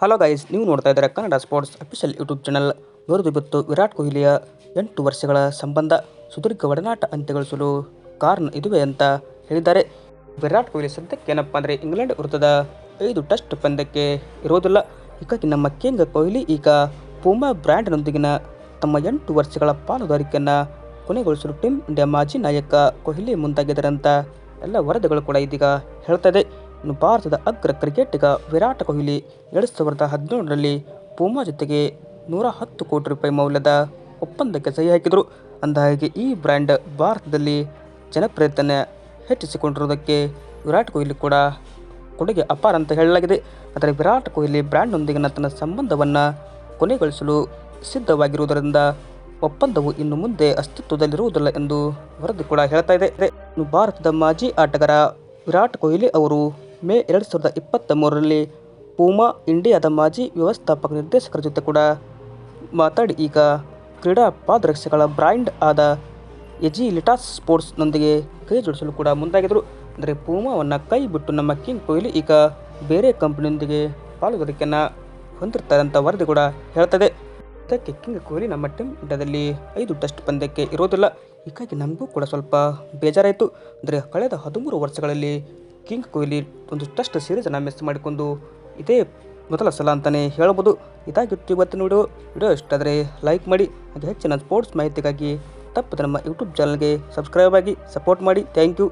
Hello guys, ನೀವು ನೋಡ್ತಾ ಇದ್ದಾರೆ Kannada sports official YouTube channel. ಇವತ್ತು ವಿರಾಟ್ ಕೊಹ್ಲಿಯ 8 ವರ್ಷಗಳ ಸಂಬಂಧ ಸುದೀರ್ಘ ಒಡನಾಟ ಅಂತ್ಯಗೊಳಿಸಲು ಕಾರಣ ಇದುವೆ ಅಂತ ಹೇಳಿದ್ದಾರೆ. ವಿರಾಟ್ ಕೊಹ್ಲಿ ಸದ್ಯಕ್ಕೆ ಏನಪ್ಪ ಅಂದರೆ ಇಂಗ್ಲೆಂಡ್ ವಿರುದ್ಧದ 5 ಟೆಸ್ಟ್ ಪಂದ್ಯಕ್ಕೆ ಇರೋದಿಲ್ಲ. ಹೀಗಾಗಿ ನಮ್ಮ ಕಿಂಗ್ ಕೊಹ್ಲಿ ಈಗ ಪೂಮಾ ಬ್ರ್ಯಾಂಡ್ನೊಂದಿಗಿನ ತಮ್ಮ 8 ವರ್ಷಗಳ ಪಾಲುದಾರಿಕೆಯನ್ನು ಕೊನೆಗೊಳಿಸಲು ಟೀಮ್ ಇಂಡಿಯಾ ಮಾಜಿ ನಾಯಕ ಕೊಹ್ಲಿ ಮುಂದಾಗಿದ್ದಾರೆ ಅಂತ ಎಲ್ಲ ವರದಿಗಳು ಕೂಡ ಇದೀಗ ಹೇಳ್ತದೆ. ಇನ್ನು ಭಾರತದ ಅಗ್ರ ಕ್ರಿಕೆಟಿಗ ವಿರಾಟ್ ಕೊಹ್ಲಿ 2017ರಲ್ಲಿ ಪೂಮಾ ಜೊತೆಗೆ 110 ಕೋಟಿ ರೂಪಾಯಿ ಮೌಲ್ಯದ ಒಪ್ಪಂದಕ್ಕೆ ಸಹಿ ಹಾಕಿದರು. ಅಂದಹಾಗೆ ಈ ಬ್ರ್ಯಾಂಡ್ ಭಾರತದಲ್ಲಿ ಜನಪ್ರಿಯತೆಯನ್ನು ಹೆಚ್ಚಿಸಿಕೊಂಡಿರುವುದಕ್ಕೆ ವಿರಾಟ್ ಕೊಹ್ಲಿ ಕೂಡ ಕೊಡುಗೆ ಅಪಾರ ಅಂತ ಹೇಳಲಾಗಿದೆ. ಆದರೆ ವಿರಾಟ್ ಕೊಹ್ಲಿ ಬ್ರ್ಯಾಂಡ್ನೊಂದಿಗಿನ ತನ್ನ ಸಂಬಂಧವನ್ನು ಕೊನೆಗೊಳಿಸಲು ಸಿದ್ಧವಾಗಿರುವುದರಿಂದ ಒಪ್ಪಂದವು ಇನ್ನು ಮುಂದೆ ಅಸ್ತಿತ್ವದಲ್ಲಿರುವುದಿಲ್ಲ ಎಂದು ವರದಿ ಕೂಡ ಹೇಳ್ತಾ ಇದೆ. ಇನ್ನು ಭಾರತದ ಮಾಜಿ ಆಟಗಾರ ವಿರಾಟ್ ಕೊಹ್ಲಿ ಅವರು ಮೇ 2023ರಲ್ಲಿ ಪೂಮಾ ಇಂಡಿಯಾದ ಮಾಜಿ ವ್ಯವಸ್ಥಾಪಕ ನಿರ್ದೇಶಕರ ಜೊತೆ ಕೂಡ ಮಾತಾಡಿ ಈಗ ಕ್ರೀಡಾ ಪಾದರಕ್ಷೆಗಳ ಬ್ರ್ಯಾಂಡ್ ಆದ ಎಜಿಲಿಟಾಸ್ ಸ್ಪೋರ್ಟ್ಸ್ನೊಂದಿಗೆ ಕೈ ಜೋಡಿಸಲು ಕೂಡ ಮುಂದಾಗಿದ್ದರು. ಅಂದರೆ ಪೂಮಾವನ್ನು ಕೈ ಬಿಟ್ಟು ನಮ್ಮ ಕಿಂಗ್ ಕೊಹ್ಲಿ ಈಗ ಬೇರೆ ಕಂಪನಿಯೊಂದಿಗೆ ಪಾಲುದಾರಿಕೆಯನ್ನು ಹೊಂದಿರ್ತಾರೆ ಅಂತ ವರದಿ ಕೂಡ ಹೇಳ್ತದೆ. ಇದಕ್ಕೆ ಕಿಂಗ್ ಕೊಹ್ಲಿ ನಮ್ಮ ಟೀಮ್ ಇಂಡಿಯಾದಲ್ಲಿ 5 ಟೆಸ್ಟ್ ಪಂದ್ಯಕ್ಕೆ ಇರೋದಿಲ್ಲ. ಹೀಗಾಗಿ ನಮಗೂ ಕೂಡ ಸ್ವಲ್ಪ ಬೇಜಾರಾಯಿತು. ಅಂದರೆ ಕಳೆದ 13 ವರ್ಷಗಳಲ್ಲಿ ಕಿಂಗ್ ಕೊಹ್ಲಿ ಒಂದು ಟೆಸ್ಟ್ ಸೀರೀಸನ್ನು ಮಿಸ್ ಮಾಡಿಕೊಂಡು ಇದೇ ಮೊದಲ ಸಲ ಅಂತಲೇ ಹೇಳ್ಬೋದು. ಇದಾಗಿತ್ತು ಇವತ್ತಿನ ವಿಡಿಯೋ ಇಷ್ಟ ಆದರೆ ಲೈಕ್ ಮಾಡಿ. ಹಾಗೆ ಹೆಚ್ಚಿನ ಸ್ಪೋರ್ಟ್ಸ್ ಮಾಹಿತಿಗಾಗಿ ತಪ್ಪದೆ ನಮ್ಮ ಯೂಟ್ಯೂಬ್ ಚಾನಲ್ಗೆ ಸಬ್ಸ್ಕ್ರೈಬ್ ಆಗಿ ಸಪೋರ್ಟ್ ಮಾಡಿ. Thank you.